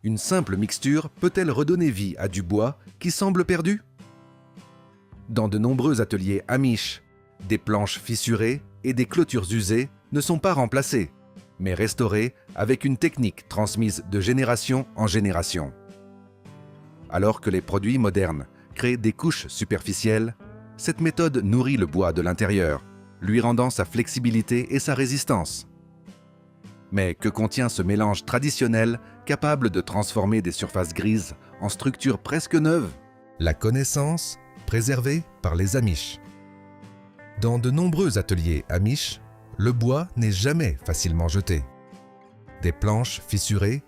Une simple mixture peut-elle redonner vie à du bois qui semble perdu? Dans de nombreux ateliers amish, des planches fissurées et des clôtures usées ne sont pas remplacées, mais restaurées avec une technique transmise de génération en génération. Alors que les produits modernes créent des couches superficielles, cette méthode nourrit le bois de l'intérieur, lui rendant sa flexibilité et sa résistance. Mais que contient ce mélange traditionnel capable de transformer des surfaces grises en structures presque neuves? La connaissance préservée par les Amish. Dans de nombreux ateliers Amish, le bois n'est jamais facilement jeté. Des planches fissurées,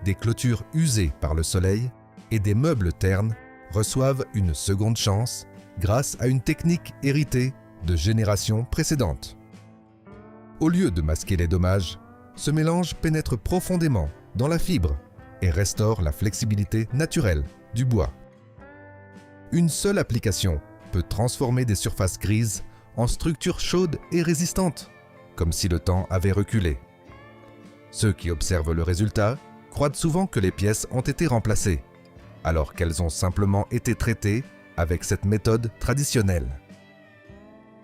des clôtures usées par le soleil et des meubles ternes reçoivent une seconde chance grâce à une technique héritée de générations précédentes. Au lieu de masquer les dommages, ce mélange pénètre profondément dans la fibre et restaure la flexibilité naturelle du bois. Une seule application peut transformer des surfaces grises en structures chaudes et résistantes, comme si le temps avait reculé. Ceux qui observent le résultat croient souvent que les pièces ont été remplacées, alors qu'elles ont simplement été traitées avec cette méthode traditionnelle.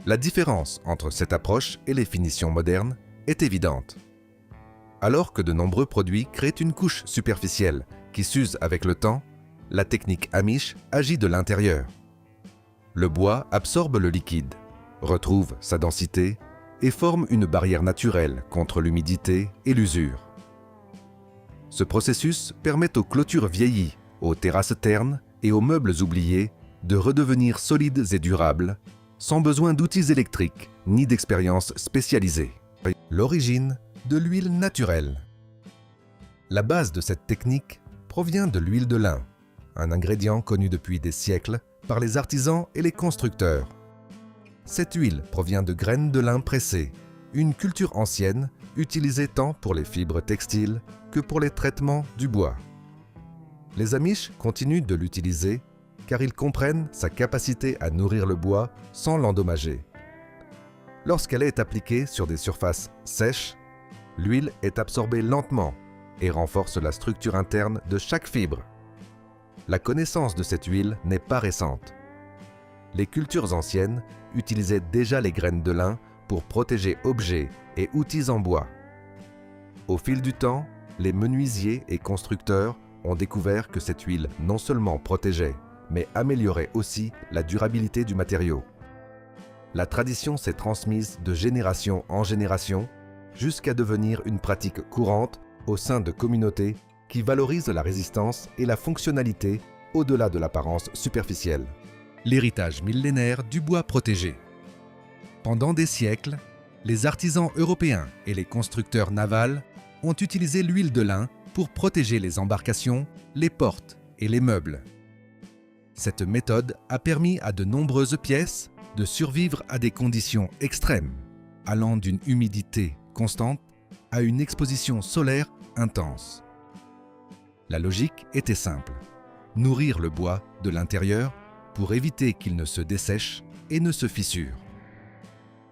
La différence entre cette approche et les finitions modernes est évidente. Alors que de nombreux produits créent une couche superficielle qui s'use avec le temps, la technique Amish agit de l'intérieur. Le bois absorbe le liquide, retrouve sa densité et forme une barrière naturelle contre l'humidité et l'usure. Ce processus permet aux clôtures vieillies, aux terrasses ternes et aux meubles oubliés de redevenir solides et durables, sans besoin d'outils électriques ni d'expériences spécialisées. L'origine de l'huile naturelle. La base de cette technique provient de l'huile de lin, un ingrédient connu depuis des siècles par les artisans et les constructeurs. Cette huile provient de graines de lin pressées, une culture ancienne utilisée tant pour les fibres textiles que pour les traitements du bois. Les Amish continuent de l'utiliser car ils comprennent sa capacité à nourrir le bois sans l'endommager. Lorsqu'elle est appliquée sur des surfaces sèches, l'huile est absorbée lentement et renforce la structure interne de chaque fibre. La connaissance de cette huile n'est pas récente. Les cultures anciennes utilisaient déjà les graines de lin pour protéger objets et outils en bois. Au fil du temps, les menuisiers et constructeurs ont découvert que cette huile non seulement protégeait, mais améliorait aussi la durabilité du matériau. La tradition s'est transmise de génération en génération jusqu'à devenir une pratique courante au sein de communautés qui valorisent la résistance et la fonctionnalité au-delà de l'apparence superficielle. L'héritage millénaire du bois protégé. Pendant des siècles, les artisans européens et les constructeurs navals ont utilisé l'huile de lin pour protéger les embarcations, les portes et les meubles. Cette méthode a permis à de nombreuses pièces de survivre à des conditions extrêmes, allant d'une humidité constante à une exposition solaire intense. La logique était simple, nourrir le bois de l'intérieur pour éviter qu'il ne se dessèche et ne se fissure.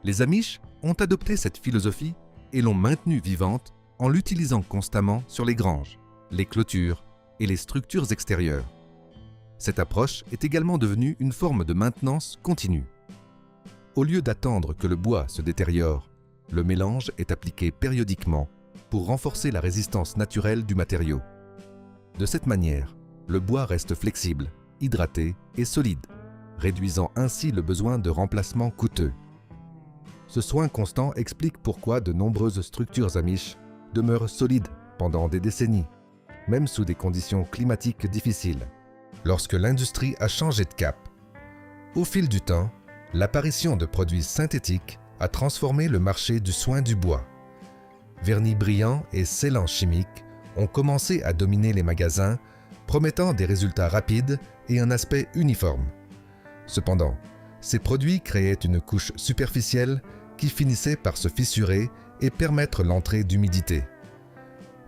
Les Amish ont adopté cette philosophie et l'ont maintenue vivante en l'utilisant constamment sur les granges, les clôtures et les structures extérieures. Cette approche est également devenue une forme de maintenance continue. Au lieu d'attendre que le bois se détériore, le mélange est appliqué périodiquement pour renforcer la résistance naturelle du matériau. De cette manière, le bois reste flexible, hydraté et solide, réduisant ainsi le besoin de remplacement coûteux. Ce soin constant explique pourquoi de nombreuses structures Amish demeurent solides pendant des décennies, même sous des conditions climatiques difficiles. Lorsque l'industrie a changé de cap, au fil du temps, l'apparition de produits synthétiques a transformé le marché du soin du bois. Vernis brillants et scellants chimiques ont commencé à dominer les magasins, promettant des résultats rapides et un aspect uniforme. Cependant, ces produits créaient une couche superficielle qui finissait par se fissurer et permettre l'entrée d'humidité.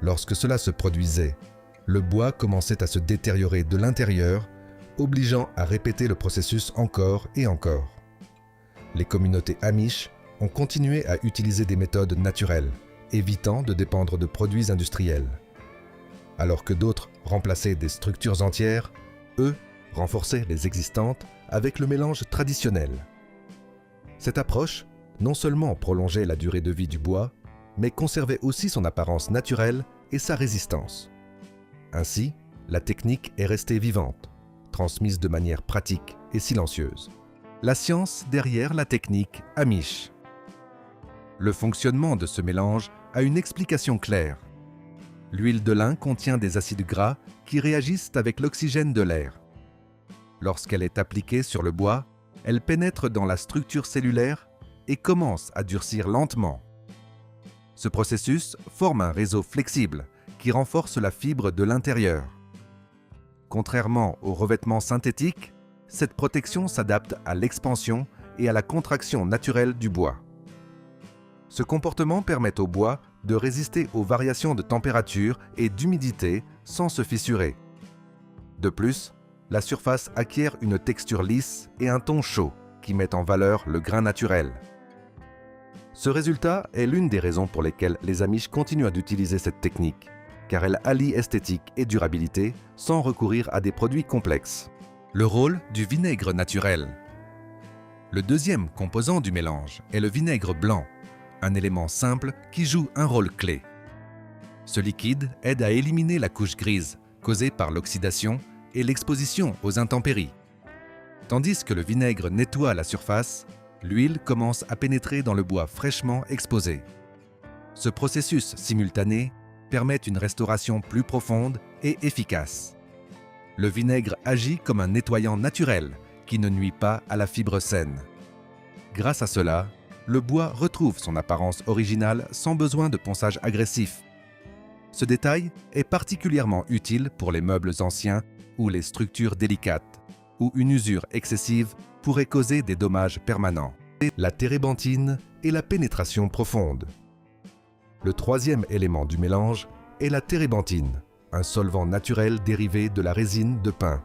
Lorsque cela se produisait, le bois commençait à se détériorer de l'intérieur, obligeant à répéter le processus encore et encore. Les communautés Amish ont continué à utiliser des méthodes naturelles, évitant de dépendre de produits industriels. Alors que d'autres remplaçaient des structures entières, eux renforçaient les existantes avec le mélange traditionnel. Cette approche non seulement prolongeait la durée de vie du bois, mais conservait aussi son apparence naturelle et sa résistance. Ainsi, la technique est restée vivante, transmise de manière pratique et silencieuse. La science derrière la technique Amish. Le fonctionnement de ce mélange a une explication claire. L'huile de lin contient des acides gras qui réagissent avec l'oxygène de l'air. Lorsqu'elle est appliquée sur le bois, elle pénètre dans la structure cellulaire et commence à durcir lentement. Ce processus forme un réseau flexible qui renforce la fibre de l'intérieur. Contrairement au revêtement synthétique, cette protection s'adapte à l'expansion et à la contraction naturelle du bois. Ce comportement permet au bois de résister aux variations de température et d'humidité sans se fissurer. De plus, la surface acquiert une texture lisse et un ton chaud qui met en valeur le grain naturel. Ce résultat est l'une des raisons pour lesquelles les Amish continuent d'utiliser cette technique, car elle allie esthétique et durabilité sans recourir à des produits complexes. Le rôle du vinaigre naturel. Le deuxième composant du mélange est le vinaigre blanc, un élément simple qui joue un rôle clé. Ce liquide aide à éliminer la couche grise causée par l'oxydation et l'exposition aux intempéries. Tandis que le vinaigre nettoie la surface, l'huile commence à pénétrer dans le bois fraîchement exposé. Ce processus simultané permet une restauration plus profonde et efficace. Le vinaigre agit comme un nettoyant naturel qui ne nuit pas à la fibre saine. Grâce à cela, le bois retrouve son apparence originale sans besoin de ponçage agressif. Ce détail est particulièrement utile pour les meubles anciens ou les structures délicates, où une usure excessive pourrait causer des dommages permanents. La térébenthine et la pénétration profonde. Le troisième élément du mélange est la térébenthine, un solvant naturel dérivé de la résine de pin.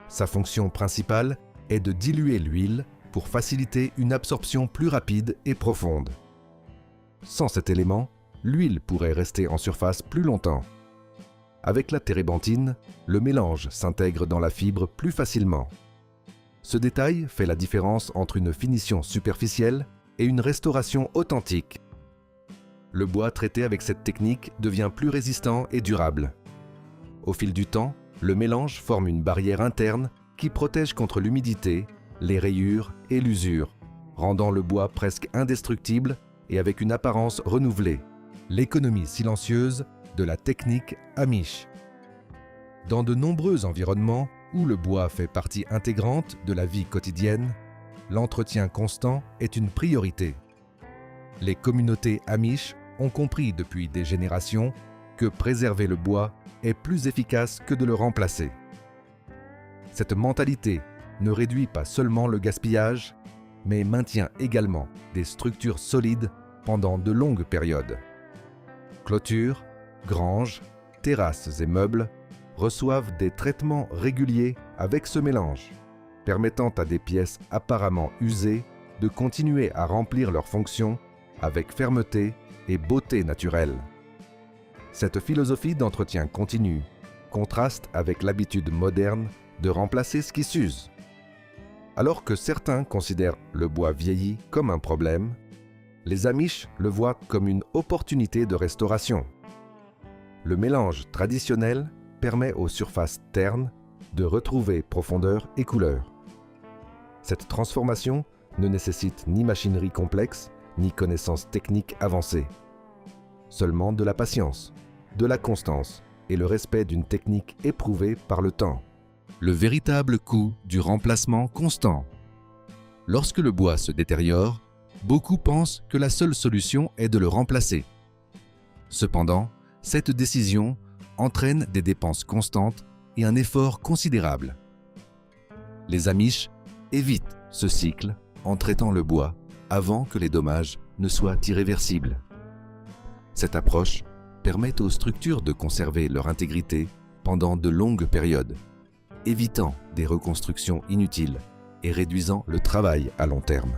Sa fonction principale est de diluer l'huile pour faciliter une absorption plus rapide et profonde. Sans cet élément, l'huile pourrait rester en surface plus longtemps. Avec la térébenthine, le mélange s'intègre dans la fibre plus facilement. Ce détail fait la différence entre une finition superficielle et une restauration authentique. Le bois traité avec cette technique devient plus résistant et durable. Au fil du temps, le mélange forme une barrière interne qui protège contre l'humidité, les rayures et l'usure, rendant le bois presque indestructible et avec une apparence renouvelée. L'économie silencieuse de la technique Amish. Dans de nombreux environnements où le bois fait partie intégrante de la vie quotidienne, l'entretien constant est une priorité. Les communautés Amish ont compris depuis des générations que préserver le bois est plus efficace que de le remplacer. Cette mentalité ne réduit pas seulement le gaspillage, mais maintient également des structures solides pendant de longues périodes. Clôtures, granges, terrasses et meubles reçoivent des traitements réguliers avec ce mélange, permettant à des pièces apparemment usées de continuer à remplir leurs fonctions avec fermeté et beauté naturelle. Cette philosophie d'entretien continu contraste avec l'habitude moderne de remplacer ce qui s'use. Alors que certains considèrent le bois vieilli comme un problème, les Amish le voient comme une opportunité de restauration. Le mélange traditionnel permet aux surfaces ternes de retrouver profondeur et couleur. Cette transformation ne nécessite ni machinerie complexe, ni connaissances techniques avancées. Seulement de la patience, de la constance et le respect d'une technique éprouvée par le temps. Le véritable coût du remplacement constant. Lorsque le bois se détériore, beaucoup pensent que la seule solution est de le remplacer. Cependant, cette décision entraîne des dépenses constantes et un effort considérable. Les Amish évitent ce cycle en traitant le bois avant que les dommages ne soient irréversibles. Cette approche permet aux structures de conserver leur intégrité pendant de longues périodes, évitant des reconstructions inutiles et réduisant le travail à long terme.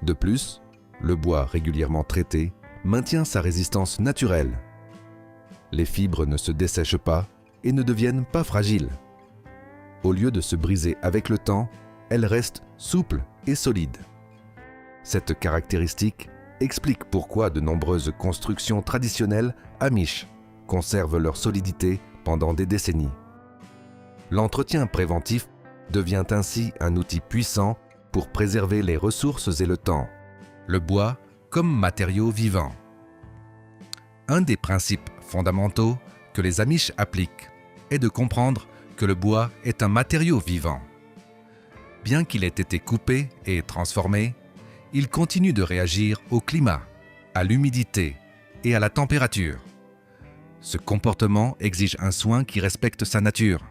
De plus, le bois régulièrement traité maintient sa résistance naturelle. Les fibres ne se dessèchent pas et ne deviennent pas fragiles. Au lieu de se briser avec le temps, elles restent souples et solides. Cette caractéristique explique pourquoi de nombreuses constructions traditionnelles amish conservent leur solidité pendant des décennies. L'entretien préventif devient ainsi un outil puissant pour préserver les ressources et le temps. Le bois comme matériau vivant. Un des principes fondamentaux que les Amish appliquent est de comprendre que le bois est un matériau vivant. Bien qu'il ait été coupé et transformé, il continue de réagir au climat, à l'humidité et à la température. Ce comportement exige un soin qui respecte sa nature.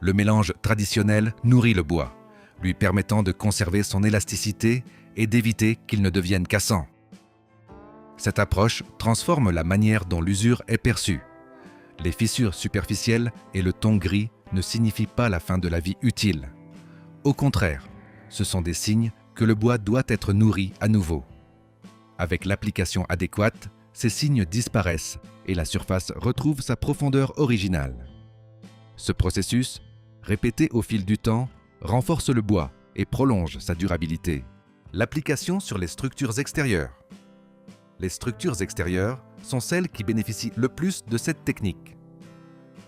Le mélange traditionnel nourrit le bois, lui permettant de conserver son élasticité et d'éviter qu'il ne devienne cassant. Cette approche transforme la manière dont l'usure est perçue. Les fissures superficielles et le ton gris ne signifient pas la fin de la vie utile. Au contraire, ce sont des signes que le bois doit être nourri à nouveau. Avec l'application adéquate, ces signes disparaissent et la surface retrouve sa profondeur originale. Ce processus, répété au fil du temps, renforce le bois et prolonge sa durabilité. L'application sur les structures extérieures. Les structures extérieures sont celles qui bénéficient le plus de cette technique.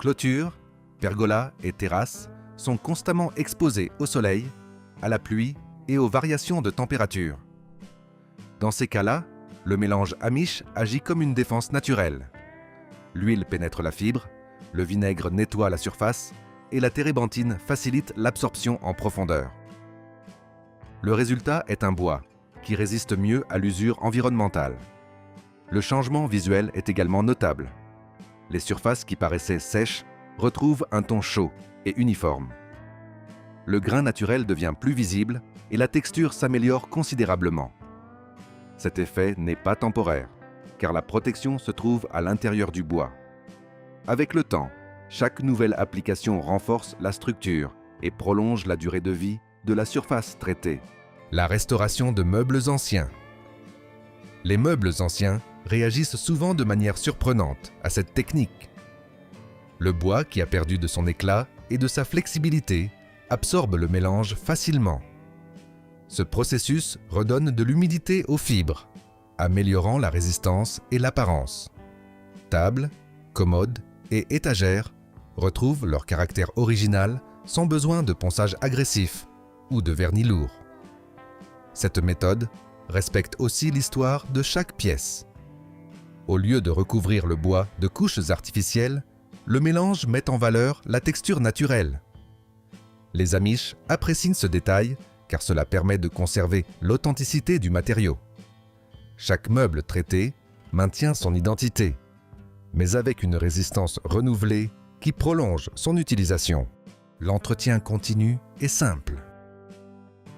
Clôtures, pergolas et terrasses sont constamment exposées au soleil, à la pluie et aux variations de température. Dans ces cas-là, le mélange amish agit comme une défense naturelle. L'huile pénètre la fibre, le vinaigre nettoie la surface et la térébenthine facilite l'absorption en profondeur. Le résultat est un bois qui résiste mieux à l'usure environnementale. Le changement visuel est également notable. Les surfaces qui paraissaient sèches retrouvent un ton chaud et uniforme. Le grain naturel devient plus visible et la texture s'améliore considérablement. Cet effet n'est pas temporaire, car la protection se trouve à l'intérieur du bois. Avec le temps, chaque nouvelle application renforce la structure et prolonge la durée de vie de la surface traitée. La restauration de meubles anciens. Les meubles anciens réagissent souvent de manière surprenante à cette technique. Le bois, qui a perdu de son éclat et de sa flexibilité, absorbe le mélange facilement. Ce processus redonne de l'humidité aux fibres, améliorant la résistance et l'apparence. Tables, commodes et étagères retrouvent leur caractère original sans besoin de ponçage agressif ou de vernis lourd. Cette méthode respecte aussi l'histoire de chaque pièce. Au lieu de recouvrir le bois de couches artificielles, le mélange met en valeur la texture naturelle. Les Amish apprécient ce détail car cela permet de conserver l'authenticité du matériau. Chaque meuble traité maintient son identité, mais avec une résistance renouvelée qui prolonge son utilisation. L'entretien continu est simple.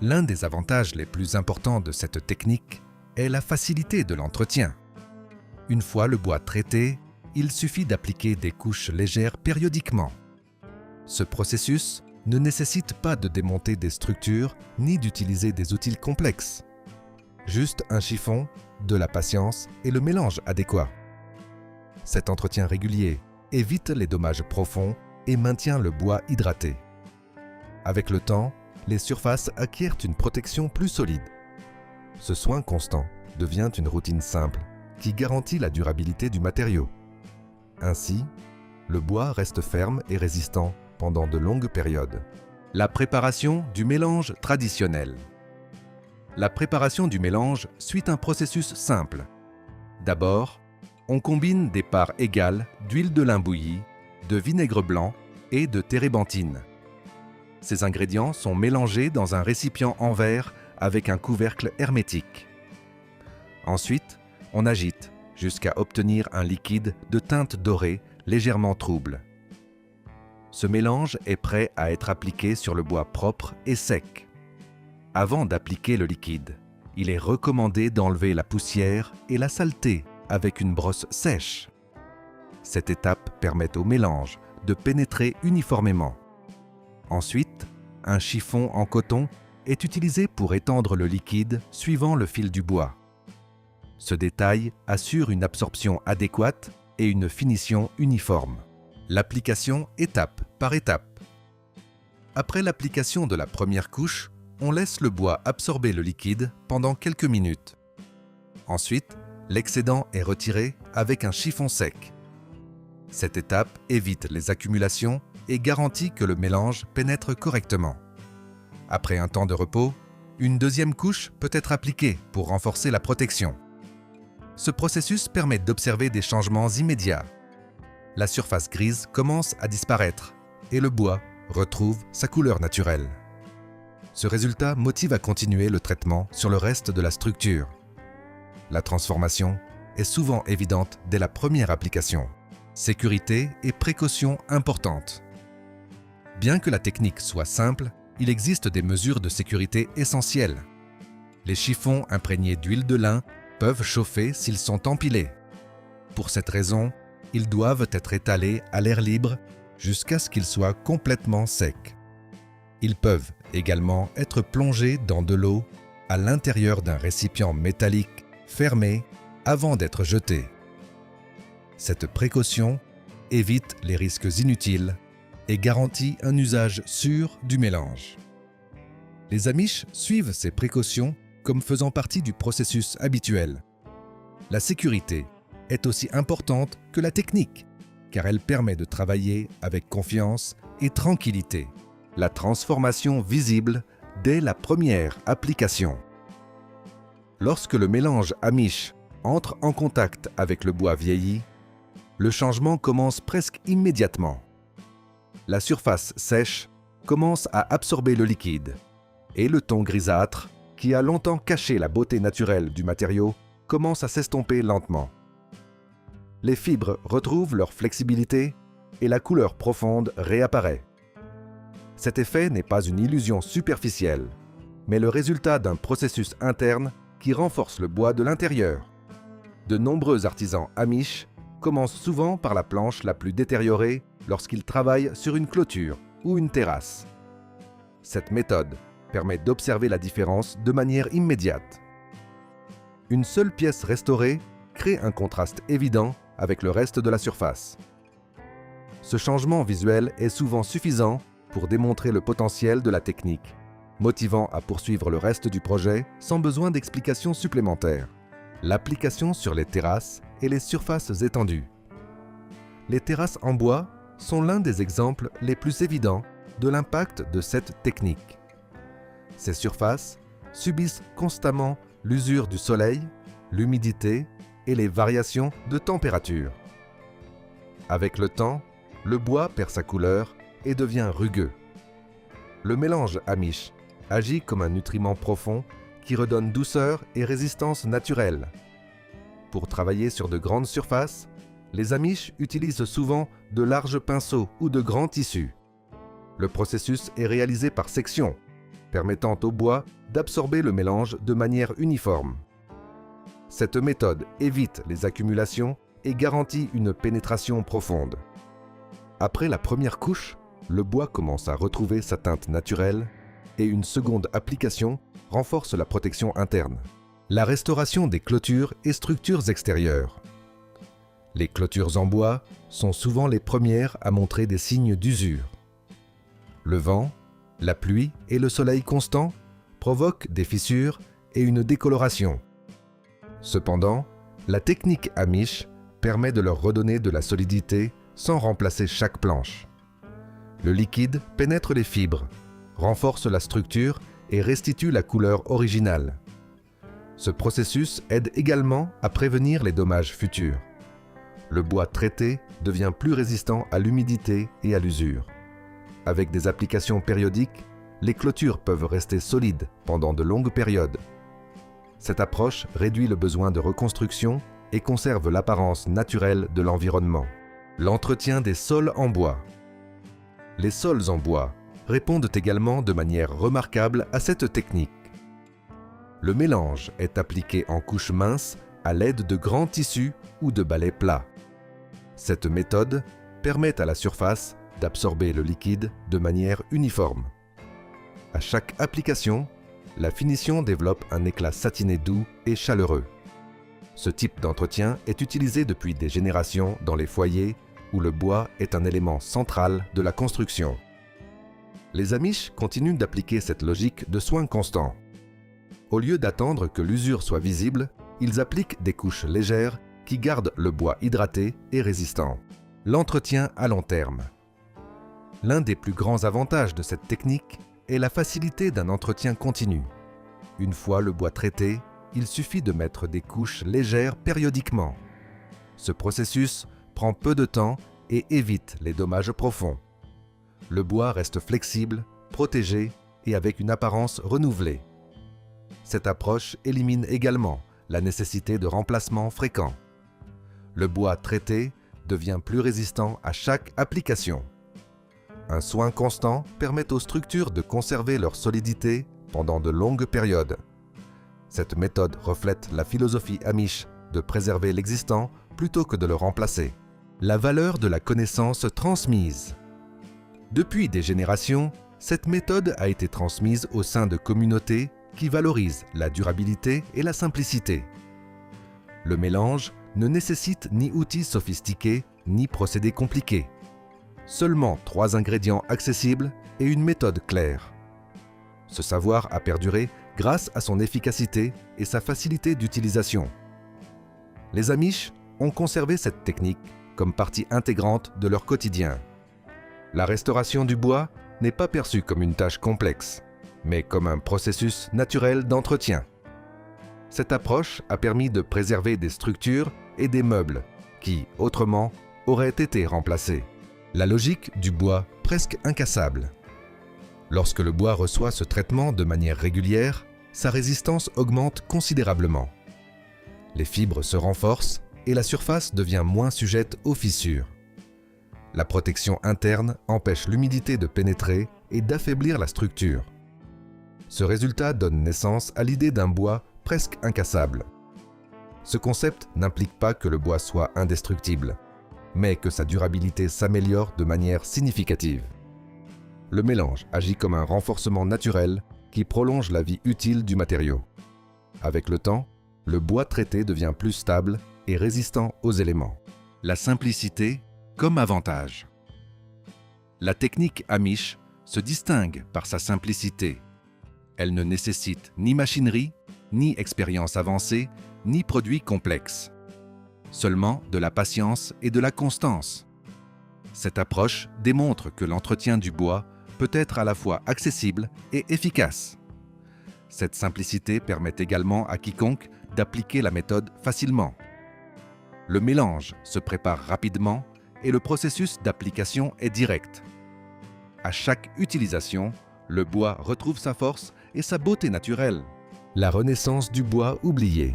L'un des avantages les plus importants de cette technique est la facilité de l'entretien. Une fois le bois traité, il suffit d'appliquer des couches légères périodiquement. Ce processus ne nécessite pas de démonter des structures ni d'utiliser des outils complexes. Juste un chiffon, de la patience et le mélange adéquat. Cet entretien régulier évite les dommages profonds et maintient le bois hydraté. Avec le temps, les surfaces acquièrent une protection plus solide. Ce soin constant devient une routine simple qui garantit la durabilité du matériau. Ainsi, le bois reste ferme et résistant pendant de longues périodes. La préparation du mélange traditionnel. La préparation du mélange suit un processus simple. D'abord, on combine des parts égales d'huile de lin bouillie, de vinaigre blanc et de térébenthine. Ces ingrédients sont mélangés dans un récipient en verre avec un couvercle hermétique. Ensuite, on agite jusqu'à obtenir un liquide de teinte dorée légèrement trouble. Ce mélange est prêt à être appliqué sur le bois propre et sec. Avant d'appliquer le liquide, il est recommandé d'enlever la poussière et la saleté avec une brosse sèche. Cette étape permet au mélange de pénétrer uniformément. Ensuite, un chiffon en coton est utilisé pour étendre le liquide suivant le fil du bois. Ce détail assure une absorption adéquate et une finition uniforme. L'application étape par étape. Après l'application de la première couche, on laisse le bois absorber le liquide pendant quelques minutes. Ensuite, l'excédent est retiré avec un chiffon sec. Cette étape évite les accumulations et garantit que le mélange pénètre correctement. Après un temps de repos, une deuxième couche peut être appliquée pour renforcer la protection. Ce processus permet d'observer des changements immédiats. La surface grise commence à disparaître et le bois retrouve sa couleur naturelle. Ce résultat motive à continuer le traitement sur le reste de la structure. La transformation est souvent évidente dès la première application. Sécurité et précautions importantes. Bien que la technique soit simple, il existe des mesures de sécurité essentielles. Les chiffons imprégnés d'huile de lin peuvent chauffer s'ils sont empilés. Pour cette raison, ils doivent être étalés à l'air libre jusqu'à ce qu'ils soient complètement secs. Ils peuvent également être plongés dans de l'eau à l'intérieur d'un récipient métallique fermé avant d'être jetés. Cette précaution évite les risques inutiles et garantit un usage sûr du mélange. Les Amish suivent ces précautions comme faisant partie du processus habituel. La sécurité est aussi importante que la technique, car elle permet de travailler avec confiance et tranquillité. La transformation visible dès la première application. Lorsque le mélange Amish entre en contact avec le bois vieilli, le changement commence presque immédiatement. La surface sèche commence à absorber le liquide et le ton grisâtre, qui a longtemps caché la beauté naturelle du matériau, commence à s'estomper lentement. Les fibres retrouvent leur flexibilité et la couleur profonde réapparaît. Cet effet n'est pas une illusion superficielle, mais le résultat d'un processus interne qui renforce le bois de l'intérieur. De nombreux artisans Amish commencent souvent par la planche la plus détériorée lorsqu'ils travaillent sur une clôture ou une terrasse. Cette méthode permet d'observer la différence de manière immédiate. Une seule pièce restaurée crée un contraste évident avec le reste de la surface. Ce changement visuel est souvent suffisant pour démontrer le potentiel de la technique, motivant à poursuivre le reste du projet sans besoin d'explications supplémentaires. L'application sur les terrasses et les surfaces étendues. Les terrasses en bois sont l'un des exemples les plus évidents de l'impact de cette technique. Ces surfaces subissent constamment l'usure du soleil, l'humidité et les variations de température. Avec le temps, le bois perd sa couleur et devient rugueux. Le mélange Amish agit comme un nutriment profond qui redonne douceur et résistance naturelle. Pour travailler sur de grandes surfaces, les Amish utilisent souvent de larges pinceaux ou de grands tissus. Le processus est réalisé par section, permettant au bois d'absorber le mélange de manière uniforme. Cette méthode évite les accumulations et garantit une pénétration profonde. Après la première couche, le bois commence à retrouver sa teinte naturelle et une seconde application renforce la protection interne. La restauration des clôtures et structures extérieures. Les clôtures en bois sont souvent les premières à montrer des signes d'usure. Le vent, la pluie et le soleil constant provoquent des fissures et une décoloration. Cependant, la technique Amish permet de leur redonner de la solidité sans remplacer chaque planche. Le liquide pénètre les fibres, renforce la structure et restitue la couleur originale. Ce processus aide également à prévenir les dommages futurs. Le bois traité devient plus résistant à l'humidité et à l'usure. Avec des applications périodiques, les clôtures peuvent rester solides pendant de longues périodes. Cette approche réduit le besoin de reconstruction et conserve l'apparence naturelle de l'environnement. L'entretien des sols en bois. Les sols en bois répondent également de manière remarquable à cette technique. Le mélange est appliqué en couches minces à l'aide de grands tissus ou de balais plats. Cette méthode permet à la surface d'absorber le liquide de manière uniforme. À chaque application, la finition développe un éclat satiné doux et chaleureux. Ce type d'entretien est utilisé depuis des générations dans les foyers où le bois est un élément central de la construction. Les Amish continuent d'appliquer cette logique de soins constants. Au lieu d'attendre que l'usure soit visible, ils appliquent des couches légères qui gardent le bois hydraté et résistant. L'entretien à long terme. L'un des plus grands avantages de cette technique est la facilité d'un entretien continu. Une fois le bois traité, il suffit de mettre des couches légères périodiquement. Ce processus prend peu de temps et évite les dommages profonds. Le bois reste flexible, protégé et avec une apparence renouvelée. Cette approche élimine également la nécessité de remplacement fréquent. Le bois traité devient plus résistant à chaque application. Un soin constant permet aux structures de conserver leur solidité pendant de longues périodes. Cette méthode reflète la philosophie Amish de préserver l'existant plutôt que de le remplacer. La valeur de la connaissance transmise. Depuis des générations, cette méthode a été transmise au sein de communautés qui valorisent la durabilité et la simplicité. Le mélange ne nécessite ni outils sophistiqués ni procédés compliqués. Seulement 3 ingrédients accessibles et une méthode claire. Ce savoir a perduré grâce à son efficacité et sa facilité d'utilisation. Les Amish ont conservé cette technique comme partie intégrante de leur quotidien. La restauration du bois n'est pas perçue comme une tâche complexe, mais comme un processus naturel d'entretien. Cette approche a permis de préserver des structures et des meubles qui, autrement, auraient été remplacés. La logique du bois presque incassable. Lorsque le bois reçoit ce traitement de manière régulière, sa résistance augmente considérablement. Les fibres se renforcent et la surface devient moins sujette aux fissures. La protection interne empêche l'humidité de pénétrer et d'affaiblir la structure. Ce résultat donne naissance à l'idée d'un bois presque incassable. Ce concept n'implique pas que le bois soit indestructible, mais que sa durabilité s'améliore de manière significative. Le mélange agit comme un renforcement naturel qui prolonge la vie utile du matériau. Avec le temps, le bois traité devient plus stable et résistant aux éléments. La simplicité comme avantage. La technique Amish se distingue par sa simplicité. Elle ne nécessite ni machinerie, ni expérience avancée, ni produits complexes. Seulement de la patience et de la constance. Cette approche démontre que l'entretien du bois peut être à la fois accessible et efficace. Cette simplicité permet également à quiconque d'appliquer la méthode facilement. Le mélange se prépare rapidement et le processus d'application est direct. À chaque utilisation, le bois retrouve sa force et sa beauté naturelle. La renaissance du bois oublié.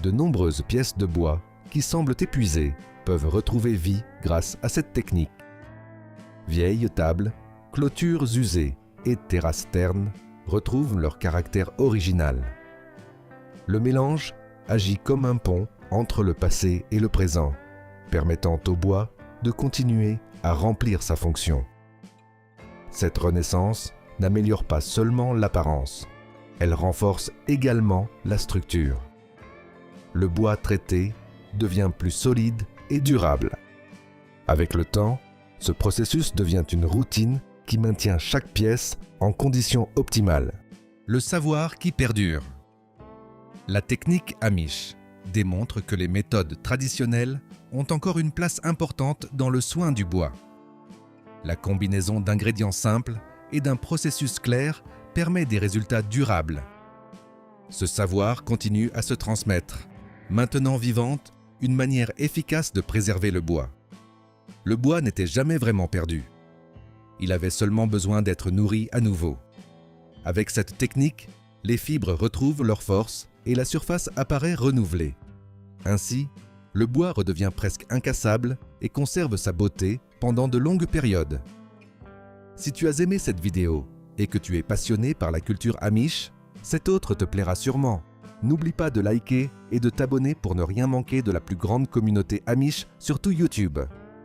De nombreuses pièces de bois qui semblent épuisées peuvent retrouver vie grâce à cette technique. Vieilles tables, clôtures usées et terrasses ternes retrouvent leur caractère original. Le mélange agit comme un pont entre le passé et le présent, permettant au bois de continuer à remplir sa fonction. Cette renaissance n'améliore pas seulement l'apparence, elle renforce également la structure. Le bois traité devient plus solide et durable. Avec le temps, ce processus devient une routine qui maintient chaque pièce en conditions optimales. Le savoir qui perdure. La technique Amish démontre que les méthodes traditionnelles ont encore une place importante dans le soin du bois. La combinaison d'ingrédients simples et d'un processus clair permet des résultats durables. Ce savoir continue à se transmettre, maintenant vivante une manière efficace de préserver le bois. Le bois n'était jamais vraiment perdu. Il avait seulement besoin d'être nourri à nouveau. Avec cette technique, les fibres retrouvent leur force et la surface apparaît renouvelée. Ainsi, le bois redevient presque incassable et conserve sa beauté pendant de longues périodes. Si tu as aimé cette vidéo et que tu es passionné par la culture Amish, cette autre te plaira sûrement. N'oublie pas de liker et de t'abonner pour ne rien manquer de la plus grande communauté Amish sur tout YouTube.